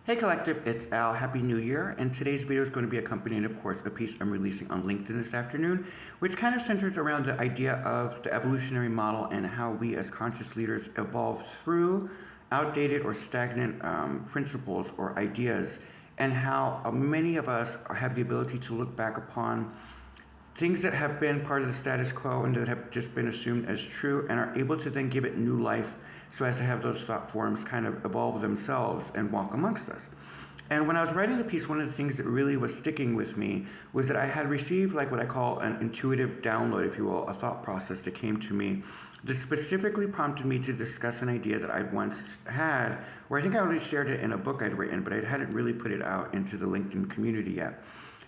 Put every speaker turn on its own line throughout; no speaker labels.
Hey Collective, it's Al. Happy New Year. And today's video is going to be accompanied, of course, a piece I'm releasing on LinkedIn this afternoon, which kind of centers around the idea of the evolutionary model and how we as conscious leaders evolve through outdated or stagnant principles or ideas, and how many of us have the ability to look back upon things that have been part of the status quo and that have just been assumed as true and are able to then give it new life so as to have those thought forms kind of evolve themselves and walk amongst us. And when I was writing the piece, one of the things that really was sticking with me was that I had received like what I call an intuitive download, if you will, a thought process that came to me that specifically prompted me to discuss an idea that I'd once had, where I think I only shared it in a book I'd written, but I hadn't really put it out into the LinkedIn community yet.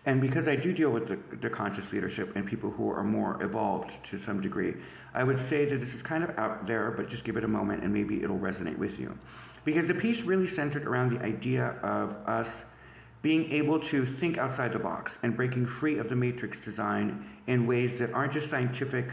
And because I do deal with the conscious leadership and people who are more evolved to some degree, I would say that this is kind of out there, but just give it a moment and maybe it'll resonate with you. Because the piece really centered around the idea of us being able to think outside the box and breaking free of the matrix design in ways that aren't just scientific,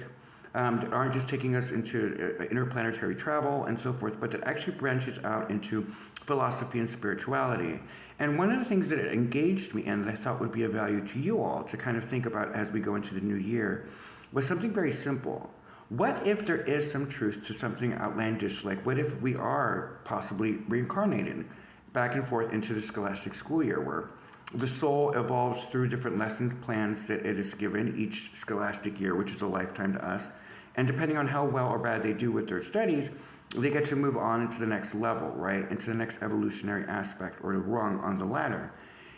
that aren't just taking us into interplanetary travel and so forth, but that actually branches out into philosophy and spirituality. And one of the things that it engaged me in that I thought would be of value to you all to kind of think about as we go into the new year was something very simple. What if there is some truth to something outlandish, like what if we are possibly reincarnated back and forth into the scholastic school year, where the soul evolves through different lesson plans that it is given each scholastic year, which is a lifetime to us. And depending on how well or bad they do with their studies, they get to move on into the next level, right? Into the next evolutionary aspect or the rung on the ladder.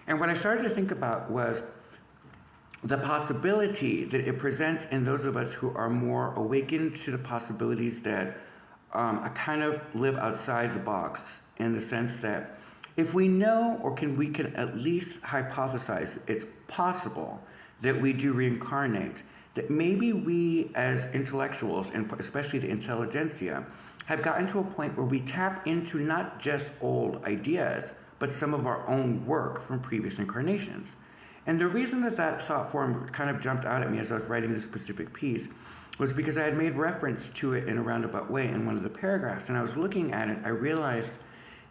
And what I started to think about was the possibility that it presents in those of us who are more awakened to the possibilities that kind of live outside the box, in the sense that if we know we can at least hypothesize it's possible that we do reincarnate, that maybe we as intellectuals, and especially the intelligentsia, have gotten to a point where we tap into not just old ideas, but some of our own work from previous incarnations. And the reason that thought form kind of jumped out at me as I was writing this specific piece was because I had made reference to it in a roundabout way in one of the paragraphs. And I was looking at it, I realized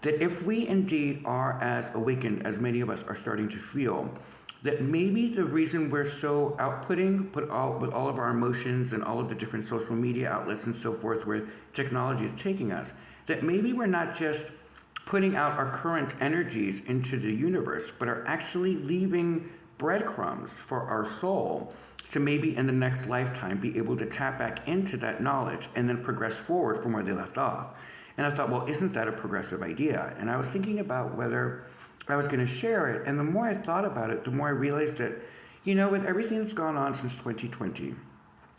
that if we indeed are as awakened as many of us are starting to feel, that maybe the reason we're so outputting, with all of our emotions and all of the different social media outlets and so forth where technology is taking us, that maybe we're not just putting out our current energies into the universe, but are actually leaving breadcrumbs for our soul to maybe in the next lifetime be able to tap back into that knowledge and then progress forward from where they left off. And I thought, well, isn't that a progressive idea? And I was thinking about whether I was going to share it. And the more I thought about it, the more I realized that, with everything that's gone on since 2020,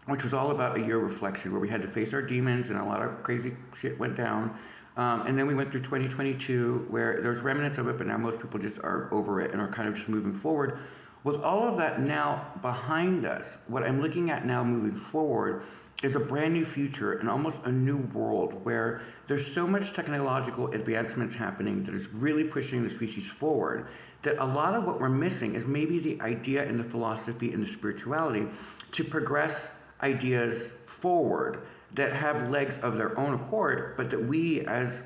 which was all about a year of reflection, where we had to face our demons and a lot of crazy shit went down. And then we went through 2022, where there's remnants of it, but now most people just are over it and are kind of just moving forward. With all of that now behind us, what I'm looking at now moving forward is a brand new future and almost a new world where there's so much technological advancements happening that is really pushing the species forward, that a lot of what we're missing is maybe the idea and the philosophy and the spirituality to progress ideas forward that have legs of their own accord, but that we as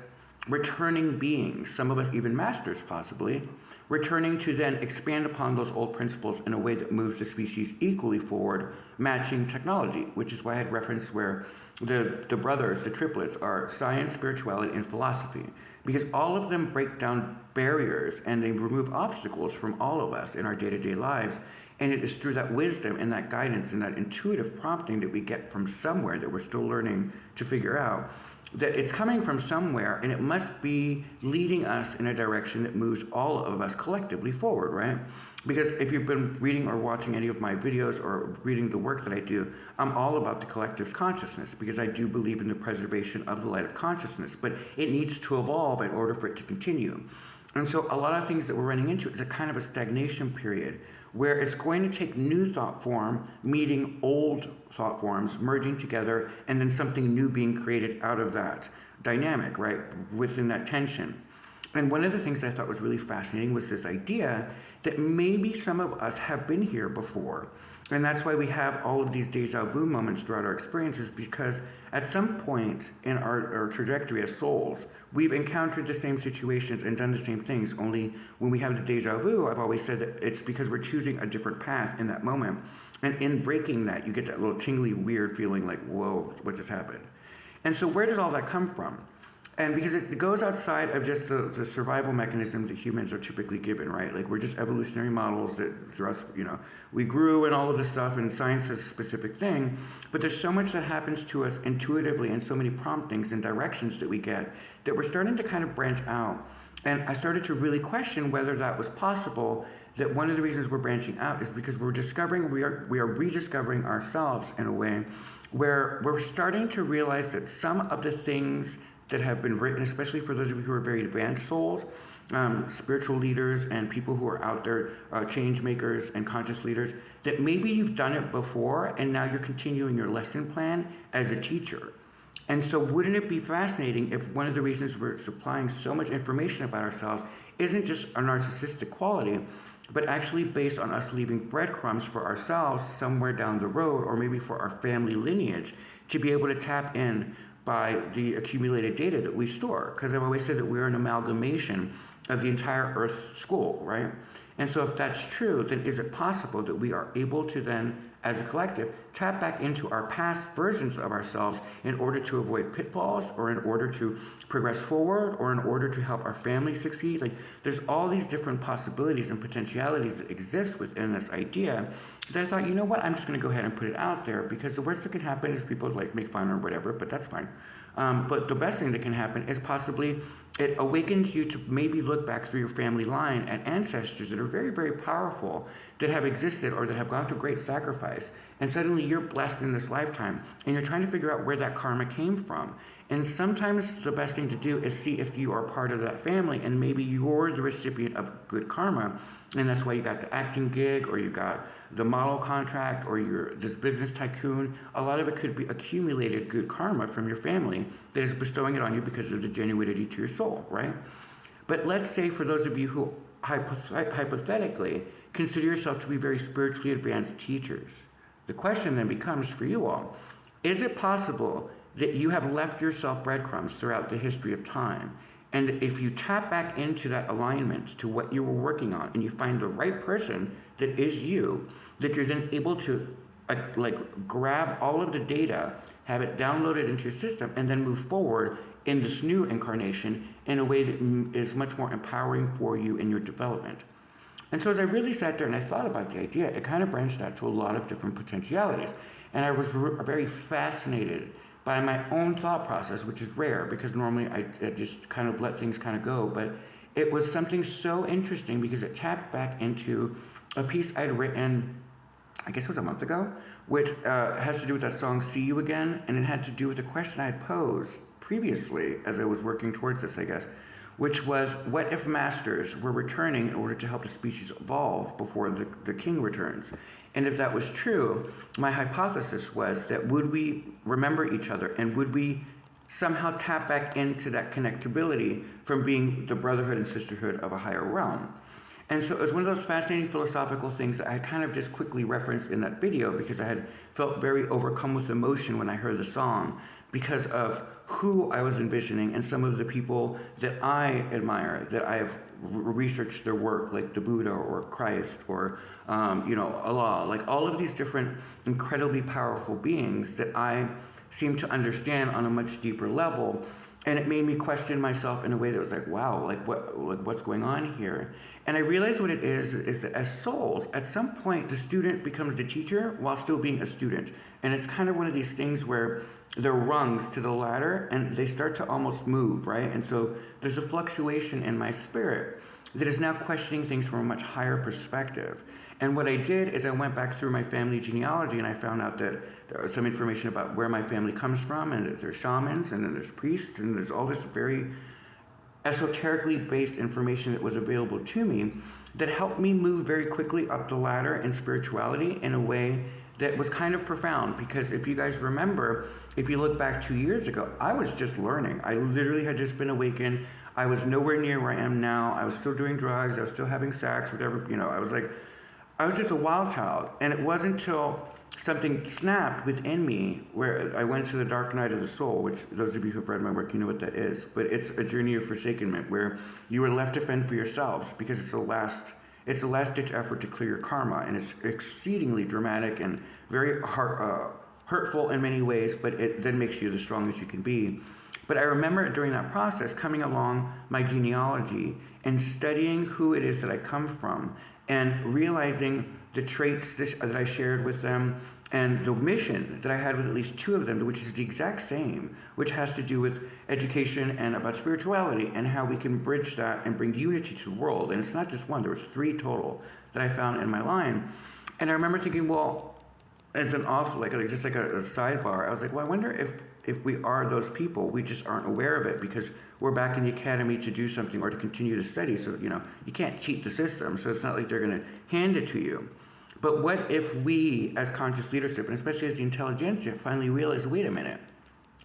returning beings, some of us even masters possibly, returning to then expand upon those old principles in a way that moves the species equally forward, matching technology, which is why I had referenced where the brothers, the triplets, are science, spirituality, and philosophy, because all of them break down barriers and they remove obstacles from all of us in our day-to-day lives. And it is through that wisdom and that guidance and that intuitive prompting that we get from somewhere that we're still learning to figure out, that it's coming from somewhere, and it must be leading us in a direction that moves all of us collectively forward, right? Because if you've been reading or watching any of my videos or reading the work that I do, I'm all about the collective consciousness, because I do believe in the preservation of the light of consciousness, but it needs to evolve in order for it to continue. And so a lot of things that we're running into is a kind of a stagnation period where it's going to take new thought form meeting old thought forms, merging together, and then something new being created out of that dynamic, right, within that tension. And one of the things I thought was really fascinating was this idea that maybe some of us have been here before, And that's why we have all of these deja vu moments throughout our experiences, because at some point in our trajectory as souls, we've encountered the same situations and done the same things. Only when we have the deja vu, I've always said that it's because we're choosing a different path in that moment. And in breaking that, you get that little tingly, weird feeling like, whoa, what just happened? And so where does all that come from? And because it goes outside of just the survival mechanism that humans are typically given, right? Like we're just evolutionary models that through us, we grew and all of this stuff, and science is a specific thing. But there's so much that happens to us intuitively and so many promptings and directions that we get that we're starting to kind of branch out. And I started to really question whether that was possible, that one of the reasons we're branching out is because we are rediscovering ourselves in a way where we're starting to realize that some of the things that have been written, especially for those of you who are very advanced souls, spiritual leaders and people who are out there, change makers and conscious leaders, that maybe you've done it before and now you're continuing your lesson plan as a teacher. And so wouldn't it be fascinating if one of the reasons we're supplying so much information about ourselves isn't just a narcissistic quality, but actually based on us leaving breadcrumbs for ourselves somewhere down the road, or maybe for our family lineage, to be able to tap in by the accumulated data that we store. Because I've always said that we're an amalgamation of the entire Earth school, right? And so if that's true, then is it possible that we are able to then, as a collective, tap back into our past versions of ourselves in order to avoid pitfalls, or in order to progress forward, or in order to help our family succeed? Like, there's all these different possibilities and potentialities that exist within this idea that I thought, you know what, I'm just going to go ahead and put it out there, because the worst that can happen is people like make fun or whatever, but that's fine. But the best thing that can happen is possibly it awakens you to maybe look back through your family line at ancestors that are very, very powerful, that have existed or that have gone through great sacrifice. And suddenly you're blessed in this lifetime and you're trying to figure out where that karma came from. And sometimes the best thing to do is see if you are part of that family and maybe you're the recipient of good karma. And that's why you got the acting gig, or you got the model contract, or you're this business tycoon. A lot of it could be accumulated good karma from your family that is bestowing it on you because of the genuinity to your soul, right? But let's say for those of you who hypothetically consider yourself to be very spiritually advanced teachers, the question then becomes for you all, is it possible that you have left yourself breadcrumbs throughout the history of time? And if you tap back into that alignment to what you were working on and you find the right person that is you, that you're then able to grab all of the data, have it downloaded into your system, and then move forward in this new incarnation in a way that is much more empowering for you in your development. And so as I really sat there and I thought about the idea, it kind of branched out to a lot of different potentialities. And I was very fascinated by my own thought process, which is rare because normally I just kind of let things kind of go. But it was something so interesting because it tapped back into a piece I'd written, I guess it was a month ago, which has to do with that song, See You Again. And it had to do with a question I had posed previously as I was working towards this, I guess, which was, what if masters were returning in order to help the species evolve before the king returns? And if that was true, my hypothesis was that would we remember each other, and would we somehow tap back into that connectability from being the brotherhood and sisterhood of a higher realm? And so it was one of those fascinating philosophical things that I kind of just quickly referenced in that video because I had felt very overcome with emotion when I heard the song because of who I was envisioning and some of the people that I admire, that I have researched their work, like the Buddha or Christ or, Allah, like all of these different incredibly powerful beings that I seem to understand on a much deeper level. And it made me question myself in a way that was like, wow, what's going on here? And I realized what it is that as souls, at some point, the student becomes the teacher while still being a student. And it's kind of one of these things where they're rungs to the ladder and they start to almost move, right? And so there's a fluctuation in my spirit that is now questioning things from a much higher perspective. And what I did is I went back through my family genealogy and I found out that there was some information about where my family comes from, and that there's shamans, and then there's priests, and there's all this very esoterically based information that was available to me that helped me move very quickly up the ladder in spirituality in a way that was kind of profound. Because if you guys remember, if you look back 2 years ago, I was just learning. I literally had just been awakened. I was nowhere near where I am now. I was still doing drugs. I was still having sex, whatever, I was like, I was just a wild child. And it wasn't until something snapped within me where I went to the dark night of the soul, which those of you who've read my work, you know what that is. But it's a journey of forsakenment where you are left to fend for yourselves because it's a last ditch effort to clear your karma. And it's exceedingly dramatic and very hurtful in many ways, but it then makes you the strongest you can be. But I remember during that process coming along my genealogy and studying who it is that I come from and realizing the traits that I shared with them and the mission that I had with at least two of them, which is the exact same, which has to do with education and about spirituality and how we can bridge that and bring unity to the world. And it's not just one, there was 3 total that I found in my line. And I remember thinking, well, as an just like a sidebar, I was like, well, I wonder if we are those people, we just aren't aware of it because we're back in the academy to do something or to continue to study. So, you can't cheat the system. So it's not like they're going to hand it to you. But what if we, as conscious leadership, and especially as the intelligentsia, finally realize, wait a minute,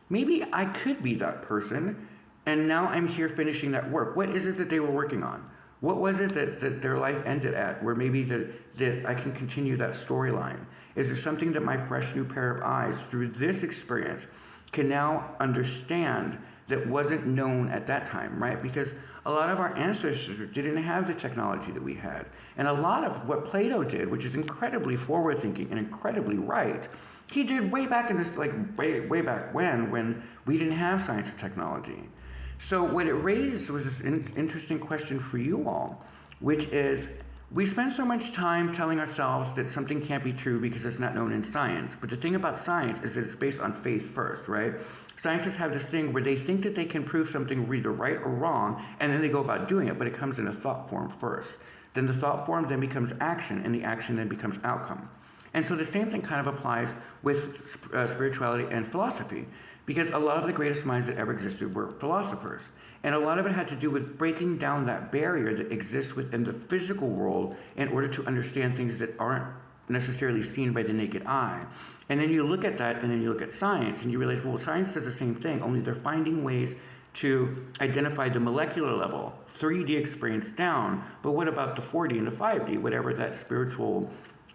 maybe I could be that person, and now I'm here finishing that work. What is it that they were working on? What was it that their life ended at, where maybe that I can continue that storyline? Is there something that my fresh new pair of eyes, through this experience, can now understand that wasn't known at that time, right? Because a lot of our ancestors didn't have the technology that we had. And a lot of what Plato did, which is incredibly forward-thinking and incredibly right, he did way back in this, way back when we didn't have science and technology. So what it raised was this interesting question for you all, which is, we spend so much time telling ourselves that something can't be true because it's not known in science. But the thing about science is that it's based on faith first, right? Scientists have this thing where they think that they can prove something either right or wrong, and then they go about doing it, but it comes in a thought form first. Then the thought form then becomes action, and the action then becomes outcome. And so the same thing kind of applies with spirituality and philosophy, because a lot of the greatest minds that ever existed were philosophers. And a lot of it had to do with breaking down that barrier that exists within the physical world in order to understand things that aren't necessarily seen by the naked eye. And then you look at that, and then you look at science, and you realize, well, science does the same thing, only they're finding ways to identify the molecular level, 3D experience down, but what about the 4D and the 5D, whatever that spiritual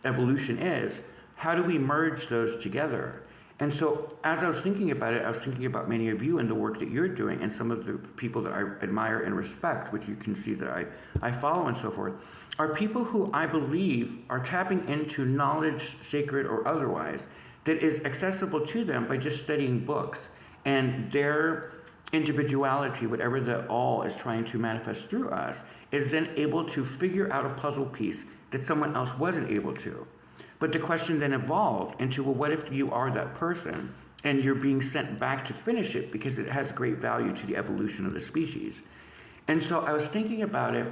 evolution is? How do we merge those together? And so as I was thinking about it, I was thinking about many of you and the work that you're doing and some of the people that I admire and respect, which you can see that I follow and so forth, are people who I believe are tapping into knowledge, sacred or otherwise, that is accessible to them by just studying books. And their individuality, whatever the all is trying to manifest through us, is then able to figure out a puzzle piece that someone else wasn't able to. But the question then evolved into, well, what if you are that person and you're being sent back to finish it because it has great value to the evolution of the species? And so I was thinking about it,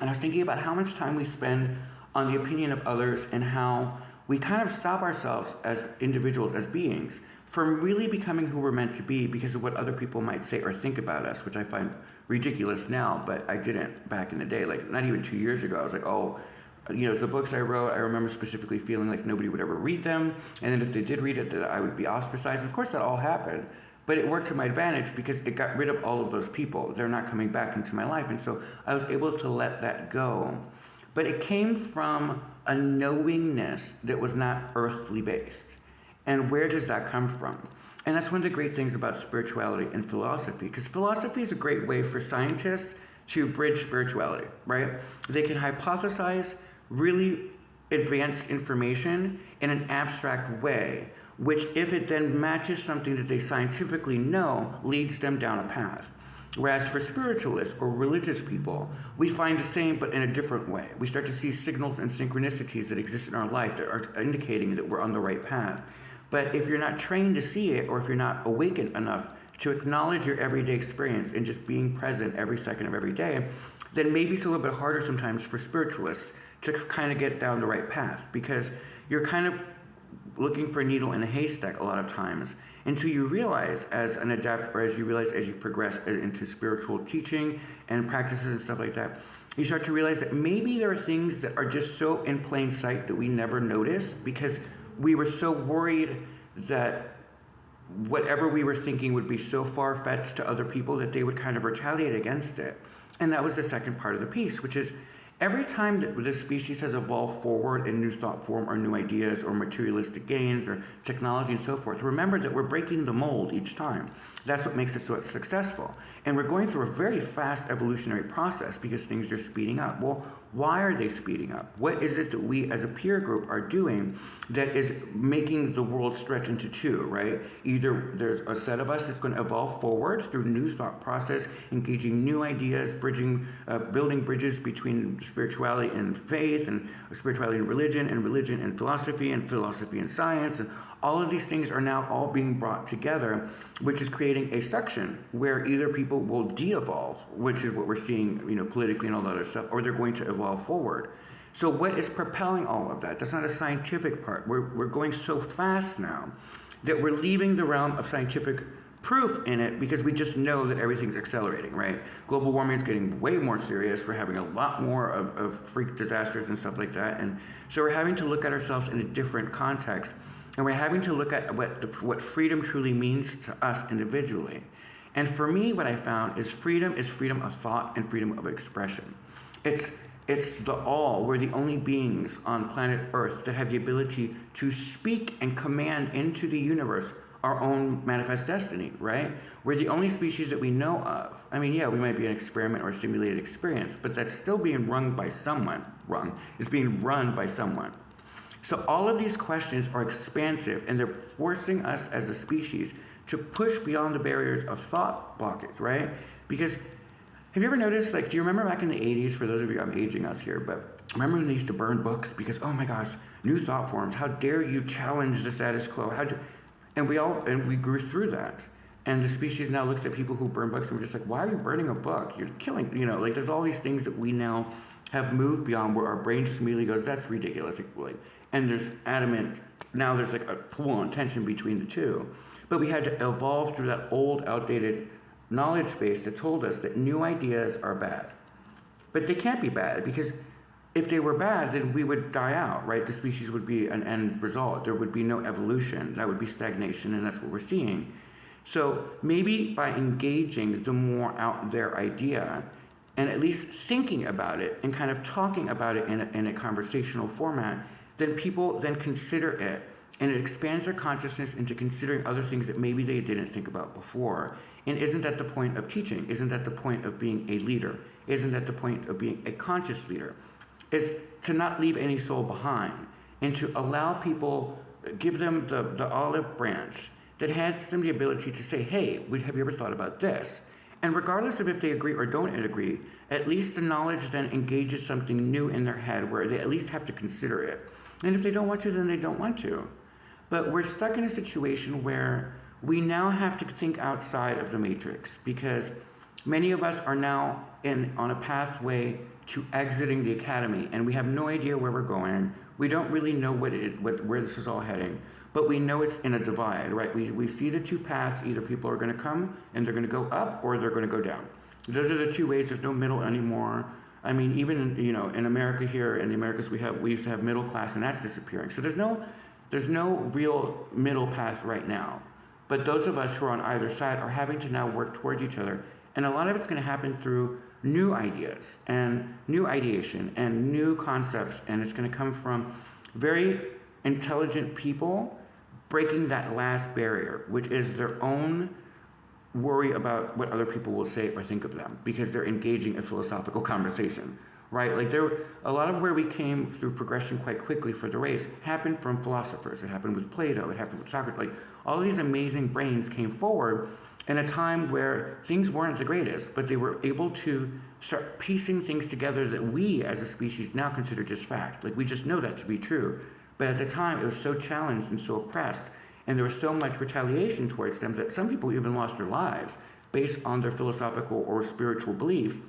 and I was thinking about how much time we spend on the opinion of others and how we kind of stop ourselves as individuals, as beings, from really becoming who we're meant to be because of what other people might say or think about us, which I find ridiculous now, but I didn't back in the day. Like, not even 2 years ago, I was like, oh, the books I wrote, I remember specifically feeling like nobody would ever read them, and then if they did read it, that I would be ostracized. And of course, that all happened, but it worked to my advantage because it got rid of all of those people. They're not coming back into my life, and so I was able to let that go. But it came from a knowingness that was not earthly based. And where does that come from? And that's one of the great things about spirituality and philosophy, because philosophy is a great way for scientists to bridge spirituality, right? They can hypothesize really advanced information in an abstract way, which if it then matches something that they scientifically know, leads them down a path. Whereas for spiritualists or religious people, we find the same but in a different way. We start to see signals and synchronicities that exist in our life that are indicating that we're on the right path. But if you're not trained to see it, or if you're not awakened enough to acknowledge your everyday experience and just being present every second of every day, then maybe it's a little bit harder sometimes for spiritualists to kind of get down the right path, because you're kind of looking for a needle in a haystack a lot of times until you realize as an adept, or as you realize as you progress into spiritual teaching and practices and stuff like that, you start to realize that maybe there are things that are just so in plain sight that we never noticed because we were so worried that whatever we were thinking would be so far-fetched to other people that they would kind of retaliate against it. And that was the second part of the piece, which is, Every time that this species has evolved forward in new thought form or new ideas or materialistic gains or technology and so forth, remember that we're breaking the mold each time. That's what makes it so successful. And we're going through a very fast evolutionary process because things are speeding up. Well, why are they speeding up? What is it that we as a peer group are doing that is making the world stretch into two, right? Either there's a set of us that's going to evolve forward through new thought process, engaging new ideas, building bridges between spirituality and faith, and spirituality and religion and philosophy and science, and all of these things are now all being brought together, which is creating a section where either people will de-evolve, which is what we're seeing, politically and all that other stuff, or they're going to evolve forward. So what is propelling all of that? That's not a scientific part. We're going so fast now that we're leaving the realm of scientific proof in it because we just know that everything's accelerating, right? Global warming is getting way more serious. We're having a lot more of freak disasters and stuff like that. And so we're having to look at ourselves in a different context. And we're having to look at what freedom truly means to us individually. And for me, what I found is freedom of thought and freedom of expression. It's the all. We're the only beings on planet Earth that have the ability to speak and command into the universe our own manifest destiny, right? We're the only species that we know of. I mean, yeah, we might be an experiment or a simulated experience, but that's still being run by someone. It's being run by someone. So all of these questions are expansive, and they're forcing us as a species to push beyond the barriers of thought blockage, right? Because have you ever noticed, do you remember back in the 80s, for those of you, I'm aging us here, but remember when they used to burn books? Because, oh my gosh, new thought forms, how dare you challenge the status quo? And we grew through that. And the species now looks at people who burn books and we're just like, why are you burning a book? You're killing, there's all these things that we now have moved beyond where our brain just immediately goes, that's ridiculous. And there's there's a full-on tension between the two. But we had to evolve through that old, outdated knowledge base that told us that new ideas are bad. But they can't be bad because if they were bad, then we would die out, right? The species would be an end result. There would be no evolution. That would be stagnation, and that's what we're seeing. So maybe by engaging the more out there idea and at least thinking about it and kind of talking about it in a conversational format, then people then consider it, and it expands their consciousness into considering other things that maybe they didn't think about before. And isn't that the point of teaching? Isn't that the point of being a leader? Isn't that the point of being a conscious leader? Is to not leave any soul behind and to allow people, give them the olive branch that has them the ability to say, hey, have you ever thought about this? And regardless of if they agree or don't agree, at least the knowledge then engages something new in their head where they at least have to consider it. And if they don't want to, then they don't want to. But we're stuck in a situation where we now have to think outside of the matrix because many of us are now on a pathway to exiting the academy, and we have no idea where we're going. We don't really know where this is all heading, but we know it's in a divide, right? We see the two paths. Either people are going to come and they're going to go up, or they're going to go down. Those are the two ways. There's no middle anymore. I mean, even in America here, in the Americas, we used to have middle class, and that's disappearing. So there's no real middle path right now. But those of us who are on either side are having to now work towards each other, and a lot of it's going to happen through new ideas and new ideation and new concepts, and it's going to come from very intelligent people breaking that last barrier, which is their own worry about what other people will say or think of them because they're engaging a philosophical conversation, right? A lot of where we came through progression quite quickly for the race happened from philosophers. It happened with Plato. It happened with Socrates. All of these amazing brains came forward in a time where things weren't the greatest, but they were able to start piecing things together that we as a species now consider just fact. We just know that to be true. But at the time, it was so challenged and so oppressed, and there was so much retaliation towards them that some people even lost their lives based on their philosophical or spiritual belief.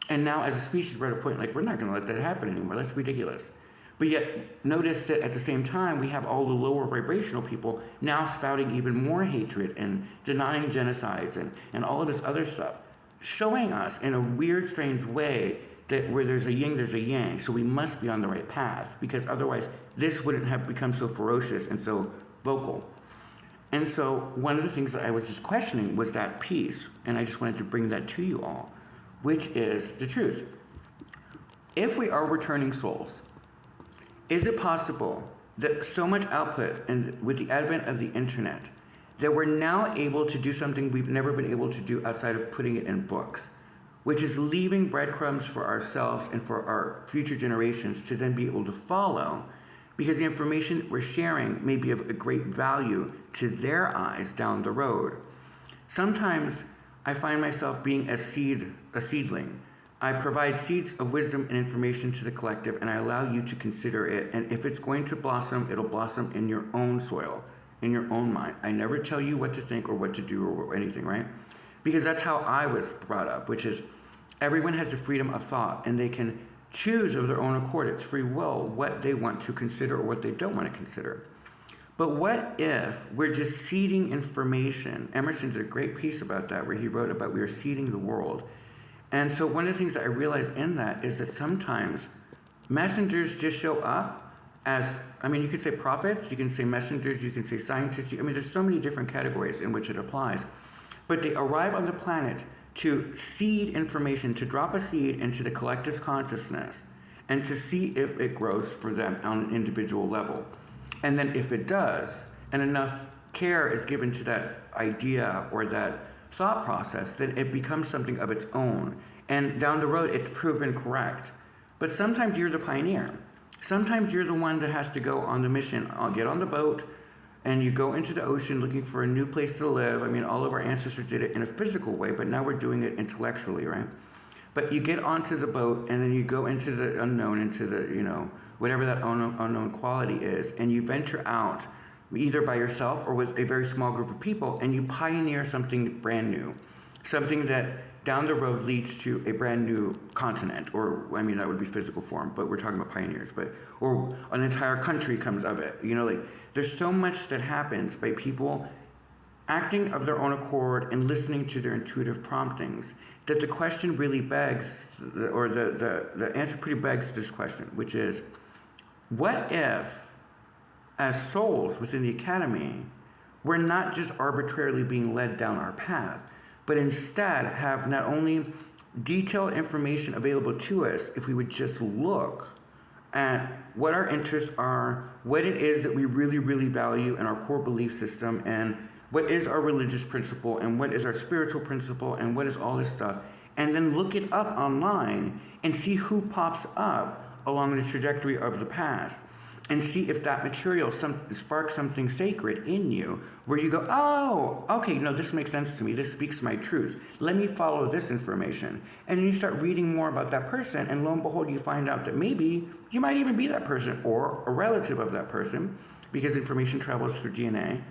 And now as a species, we're at a point we're not going to let that happen anymore. That's ridiculous. But yet, notice that at the same time, we have all the lower vibrational people now spouting even more hatred and denying genocides and all of this other stuff, showing us in a weird, strange way that where there's a yin, there's a yang. So we must be on the right path, because otherwise this wouldn't have become so ferocious and so vocal. And so one of the things that I was just questioning was that piece, and I just wanted to bring that to you all, which is the truth. if we are returning souls, is it possible that so much output and with the advent of the internet that we're now able to do something we've never been able to do outside of putting it in books, which is leaving breadcrumbs for ourselves and for our future generations to then be able to follow, because the information we're sharing may be of a great value to their eyes down the road. Sometimes I find myself being a seedling. I provide seeds of wisdom and information to the collective, and I allow you to consider it. And if it's going to blossom, it'll blossom in your own soil, in your own mind. I never tell you what to think or what to do or anything, right? Because that's how I was brought up, which is everyone has the freedom of thought, and they can choose of their own accord, it's free will, what they want to consider or what they don't want to consider. But what if we're just seeding information? Emerson did a great piece about that, where he wrote about we are seeding the world. And so one of the things that I realized in that is that sometimes messengers just show up as, you could say prophets, you can say messengers, you can say scientists. There's so many different categories in which it applies. But they arrive on the planet to seed information, to drop a seed into the collective's consciousness, and to see if it grows for them on an individual level. And then if it does, and enough care is given to that idea or that thought process, then it becomes something of its own. And down the road, it's proven correct. But sometimes you're the pioneer. Sometimes you're the one that has to go on the mission. I'll get on the boat, and you go into the ocean looking for a new place to live. All of our ancestors did it in a physical way, but now we're doing it intellectually, right? But you get onto the boat, and then you go into the unknown, into the, whatever that unknown quality is, and you venture out either by yourself or with a very small group of people, and you pioneer something brand new, something that down the road leads to a brand new continent, or that would be physical form, but we're talking about pioneers, or an entire country comes of it. There's so much that happens by people acting of their own accord and listening to their intuitive promptings, that the question really begs, or the answer pretty begs this question, which is, what if, as souls within the academy, we're not just arbitrarily being led down our path, but instead have not only detailed information available to us if we would just look at what our interests are, what it is that we really, really value in our core belief system, and what is our religious principle, and what is our spiritual principle, and what is all this stuff, and then look it up online and see who pops up along the trajectory of the past, and see if that material sparks something sacred in you, where you go, oh, okay, no, this makes sense to me. This speaks my truth. Let me follow this information. And then you start reading more about that person, and lo and behold, you find out that maybe you might even be that person or a relative of that person, because information travels through DNA.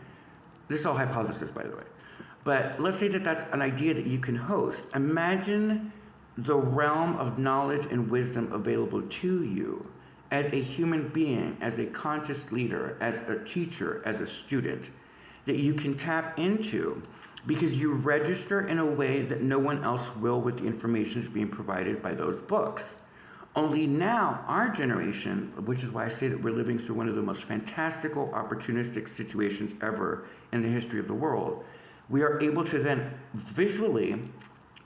This is all hypothesis, by the way. But let's say that that's an idea that you can host. Imagine the realm of knowledge and wisdom available to you as a human being, as a conscious leader, as a teacher, as a student, that you can tap into because you register in a way that no one else will with the information that's being provided by those books. Only now, our generation, which is why I say that we're living through one of the most fantastical, opportunistic situations ever in the history of the world, we are able to then visually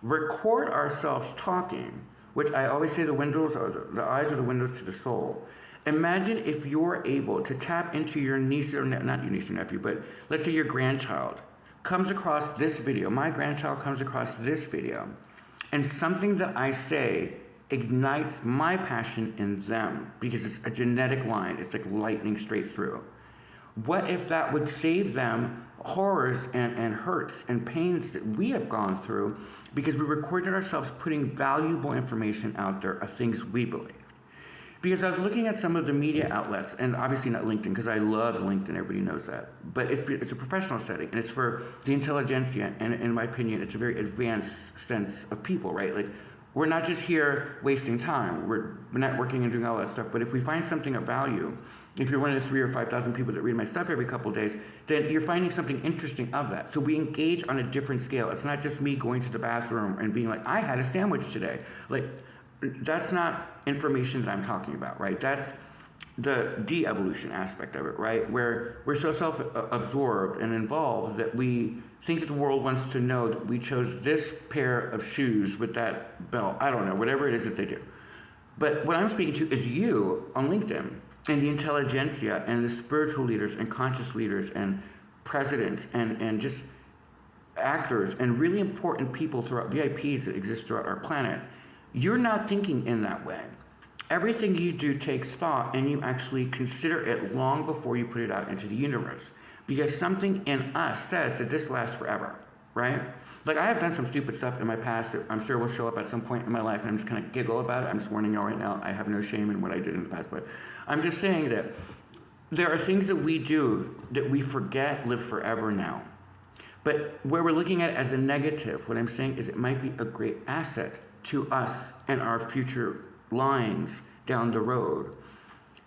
record ourselves talking, which I always say the eyes are the windows to the soul. Imagine if you're able to tap into your niece, or not your niece or nephew, but let's say your grandchild comes across this video. My grandchild comes across this video, and something that I say ignites my passion in them because it's a genetic line. It's like lightning straight through. What if that would save them horrors and hurts and pains that we have gone through because we recorded ourselves putting valuable information out there of things we believe? Because I was looking at some of the media outlets, and obviously not LinkedIn, because I love LinkedIn, everybody knows that. But it's a professional setting, and it's for the intelligentsia, and in my opinion, it's a very advanced sense of people, right? Like, we're not just here wasting time. We're networking and doing all that stuff. But if we find something of value, if you're one of the 3,000 or 5,000 people that read my stuff every couple of days, then you're finding something interesting of that. So we engage on a different scale. It's not just me going to the bathroom and being like, I had a sandwich today. Like, that's not information that I'm talking about, right? That's the de-evolution aspect of it, right? Where we're so self-absorbed and involved that we think that the world wants to know that we chose this pair of shoes with that belt. I don't know, whatever it is that they do. But what I'm speaking to is you on LinkedIn and the intelligentsia and the spiritual leaders and conscious leaders and presidents and just actors and really important people throughout VIPs that exist throughout our planet. You're not thinking in that way. Everything you do takes thought, and you actually consider it long before you put it out into the universe. Because something in us says that this lasts forever, right? Like, I have done some stupid stuff in my past that I'm sure will show up at some point in my life, and I'm just kind of giggle about it. I'm just warning y'all right now, I have no shame in what I did in the past, but I'm just saying that there are things that we do that we forget live forever now. But where we're looking at it as a negative, what I'm saying is it might be a great asset to us and our future lines down the road.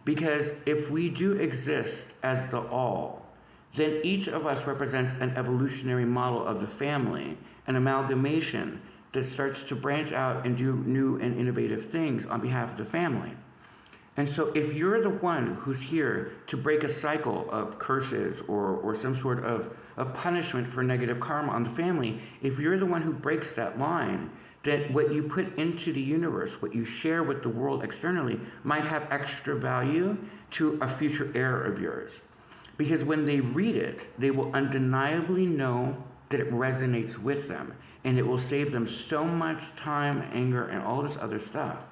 Because if we do exist as the all, then each of us represents an evolutionary model of the family, an amalgamation that starts to branch out and do new and innovative things on behalf of the family. And so if you're the one who's here to break a cycle of curses or some sort of punishment for negative karma on the family, if you're the one who breaks that line, then what you put into the universe, what you share with the world externally, might have extra value to a future heir of yours. Because when they read it, they will undeniably know that it resonates with them, and it will save them so much time, anger, and all this other stuff.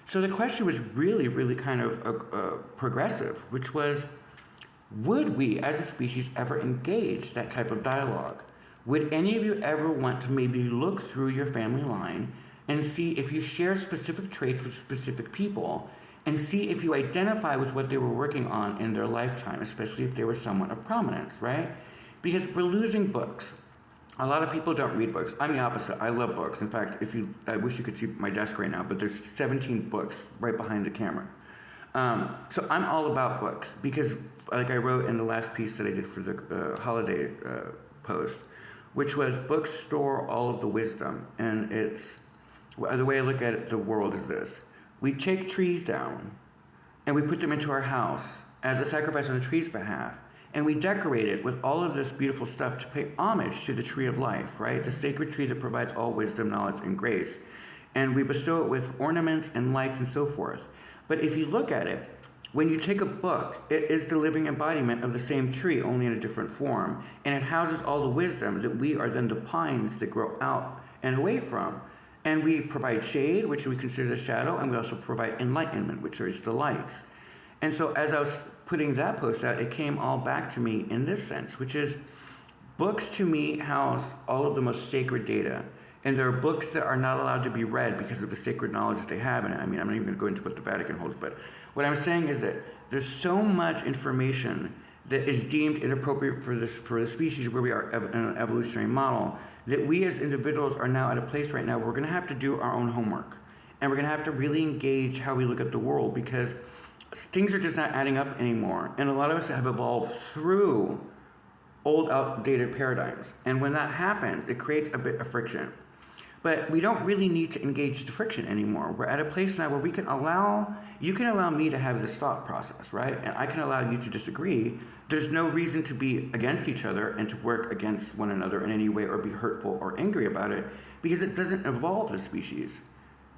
So the question was really, really kind of progressive, which was, would we as a species ever engage that type of dialogue? Would any of you ever want to maybe look through your family line and see if you share specific traits with specific people, and see if you identify with what they were working on in their lifetime, especially if they were someone of prominence, right? Because we're losing books. A lot of people don't read books. I'm the opposite. I love books. In fact, I wish you could see my desk right now, but there's 17 books right behind the camera. So I'm all about books because, like I wrote in the last piece that I did for the holiday post, which was books store all of the wisdom. And it's, the way I look at it, the world is this. We take trees down and we put them into our house as a sacrifice on the tree's behalf. And we decorate it with all of this beautiful stuff to pay homage to the tree of life, right? The sacred tree that provides all wisdom, knowledge, and grace. And we bestow it with ornaments and lights and so forth. But if you look at it, when you take a book, it is the living embodiment of the same tree, only in a different form. And it houses all the wisdom that we are then the pines that grow out and away from. And we provide shade, which we consider the shadow, and we also provide enlightenment, which is the lights. And so as I was putting that post out, it came all back to me in this sense, which is books to me house all of the most sacred data. And there are books that are not allowed to be read because of the sacred knowledge that they have in it. I mean, I'm not even going to go into what the Vatican holds, but what I'm saying is that there's so much information that is deemed inappropriate for the species where we are in an evolutionary model, that we as individuals are now at a place right now where we're going to have to do our own homework. And we're going to have to really engage how we look at the world, because things are just not adding up anymore. And a lot of us have evolved through old, outdated paradigms. And when that happens, it creates a bit of friction. But we don't really need to engage the friction anymore. We're at a place now where you can allow me to have this thought process, right? And I can allow you to disagree. There's no reason to be against each other and to work against one another in any way or be hurtful or angry about it, because it doesn't evolve the species.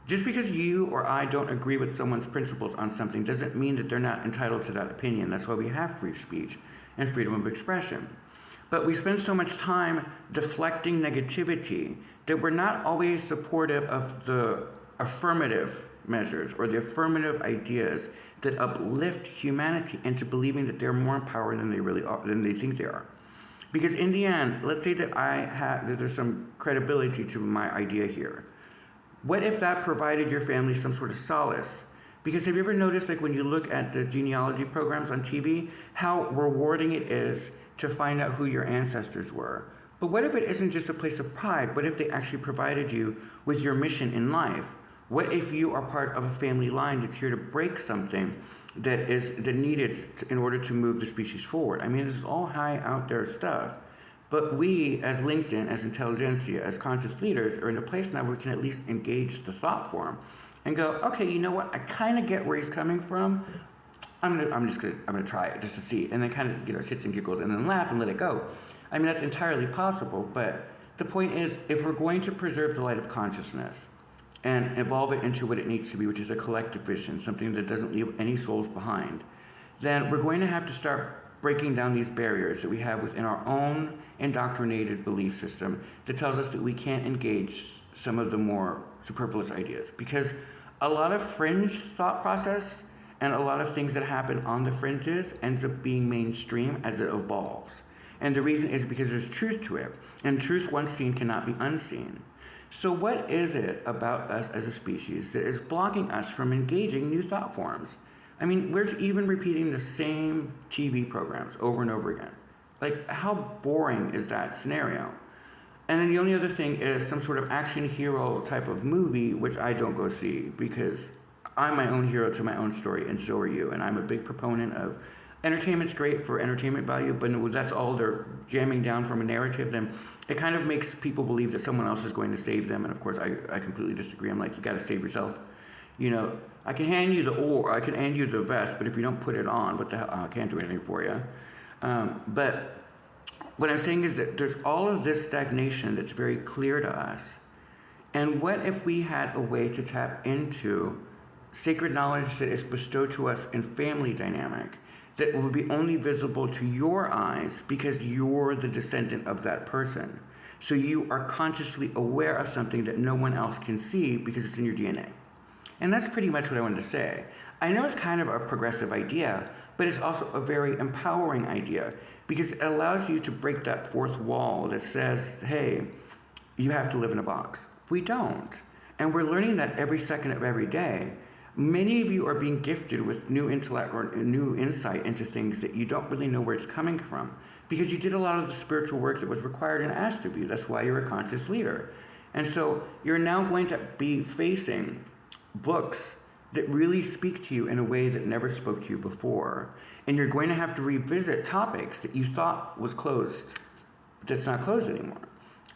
Just because you or I don't agree with someone's principles on something doesn't mean that they're not entitled to that opinion. That's why we have free speech and freedom of expression. But we spend so much time deflecting negativity that we're not always supportive of the affirmative measures or the affirmative ideas that uplift humanity into believing that they're more empowered than they really are, than they think they are. Because in the end, let's say that that there's some credibility to my idea here. What if that provided your family some sort of solace? Because have you ever noticed, like when you look at the genealogy programs on TV, how rewarding it is to find out who your ancestors were? But what if it isn't just a place of pride? What if they actually provided you with your mission in life? What if you are part of a family line that's here to break something that needed in order to move the species forward? I mean, this is all high out there stuff. But we, as LinkedIn, as intelligentsia, as conscious leaders, are in a place now where we can at least engage the thought form and go, okay, you know what? I kind of get where he's coming from. I'm gonna try it just to see, and then kind of sits and giggles and then laugh and let it go. I mean, that's entirely possible. But the point is, if we're going to preserve the light of consciousness, and evolve it into what it needs to be, which is a collective vision, something that doesn't leave any souls behind, then we're going to have to start breaking down these barriers that we have within our own indoctrinated belief system that tells us that we can't engage some of the more superfluous ideas. Because a lot of fringe thought process and a lot of things that happen on the fringes ends up being mainstream as it evolves. And the reason is because there's truth to it, and truth once seen cannot be unseen. So what is it about us as a species that is blocking us from engaging new thought forms? I mean, we're even repeating the same TV programs over and over again. Like, how boring is that scenario? And then the only other thing is some sort of action hero type of movie, which I don't go see because I'm my own hero to my own story, and so are you. And I'm a big proponent of entertainment's great for entertainment value, but when that's all they're jamming down from a narrative, then it kind of makes people believe that someone else is going to save them. And of course, I completely disagree. I'm like, you got to save yourself. You know, I can hand you the vest, but if you don't put it on, what the hell? I can't do anything for you. But what I'm saying is that there's all of this stagnation that's very clear to us. And what if we had a way to tap into sacred knowledge that is bestowed to us in family dynamic, that will be only visible to your eyes because you're the descendant of that person. So you are consciously aware of something that no one else can see because it's in your DNA. And that's pretty much what I wanted to say. I know it's kind of a progressive idea, but it's also a very empowering idea because it allows you to break that fourth wall that says, hey, you have to live in a box. We don't. And we're learning that every second of every day. Many of you are being gifted with new intellect or new insight into things that you don't really know where it's coming from because you did a lot of the spiritual work that was required and asked of you. That's why you're a conscious leader. And so you're now going to be facing books that really speak to you in a way that never spoke to you before. And you're going to have to revisit topics that you thought was closed, but that's not closed anymore.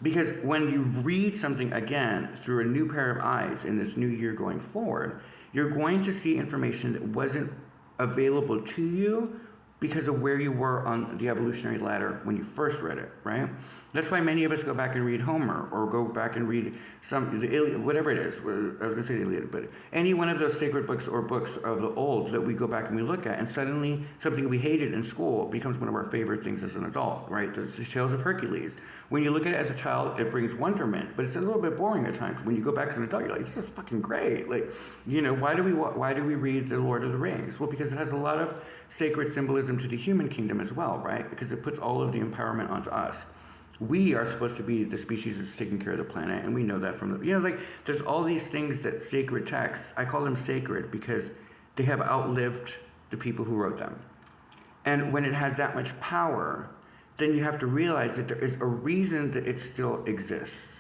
Because when you read something again through a new pair of eyes in this new year going forward, you're going to see information that wasn't available to you because of where you were on the evolutionary ladder when you first read it, right? That's why many of us go back and read Homer or go back and read the Iliad, whatever it is. I was going to say the Iliad, but any one of those sacred books or books of the old that we go back and we look at, and suddenly something we hated in school becomes one of our favorite things as an adult, right? The Tales of Hercules. When you look at it as a child, it brings wonderment, but it's a little bit boring at times. When you go back as an adult, you're like, this is fucking great. Like, you know, why do we read The Lord of the Rings? Well, because it has a lot of sacred symbolism to the human kingdom as well, right? Because it puts all of the empowerment onto us. We are supposed to be the species that's taking care of the planet, and we know that from the, you know, like, there's all these things that sacred texts, I call them sacred because they have outlived the people who wrote them. And when it has that much power, then you have to realize that there is a reason that it still exists.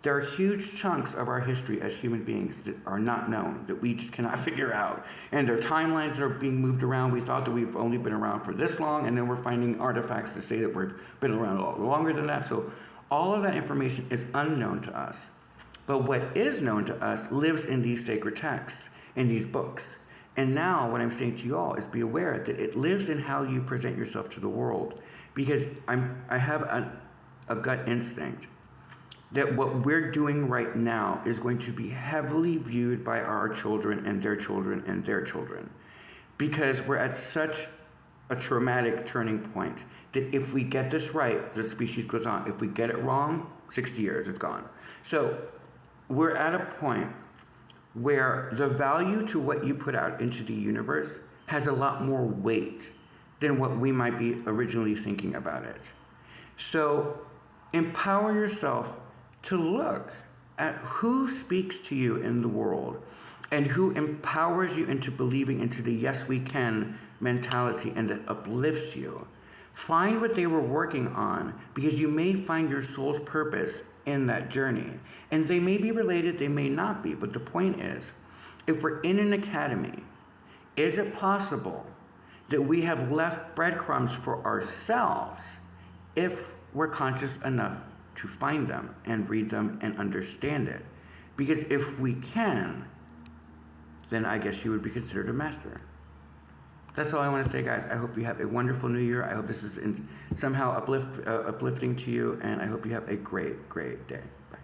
There are huge chunks of our history as human beings that are not known, that we just cannot figure out. And there are timelines that are being moved around. We thought that we've only been around for this long, and then we're finding artifacts that say that we've been around a lot longer than that. So all of that information is unknown to us. But what is known to us lives in these sacred texts, in these books. And now what I'm saying to you all is be aware that it lives in how you present yourself to the world. Because I have a gut instinct that what we're doing right now is going to be heavily viewed by our children and their children and their children. Because we're at such a traumatic turning point that if we get this right, the species goes on. If we get it wrong, 60 years, it's gone. So we're at a point where the value to what you put out into the universe has a lot more weight than what we might be originally thinking about it. So empower yourself to look at who speaks to you in the world and who empowers you into believing into the yes we can mentality and that uplifts you. Find what they were working on because you may find your soul's purpose in that journey. And they may be related, they may not be, but the point is, if we're in an academy, is it possible that we have left breadcrumbs for ourselves if we're conscious enough to find them and read them and understand it? Because if we can, then I guess you would be considered a master. That's all I want to say, guys. I hope you have a wonderful new year. I hope this is somehow uplifting to you, and I hope you have a great, great day. Bye.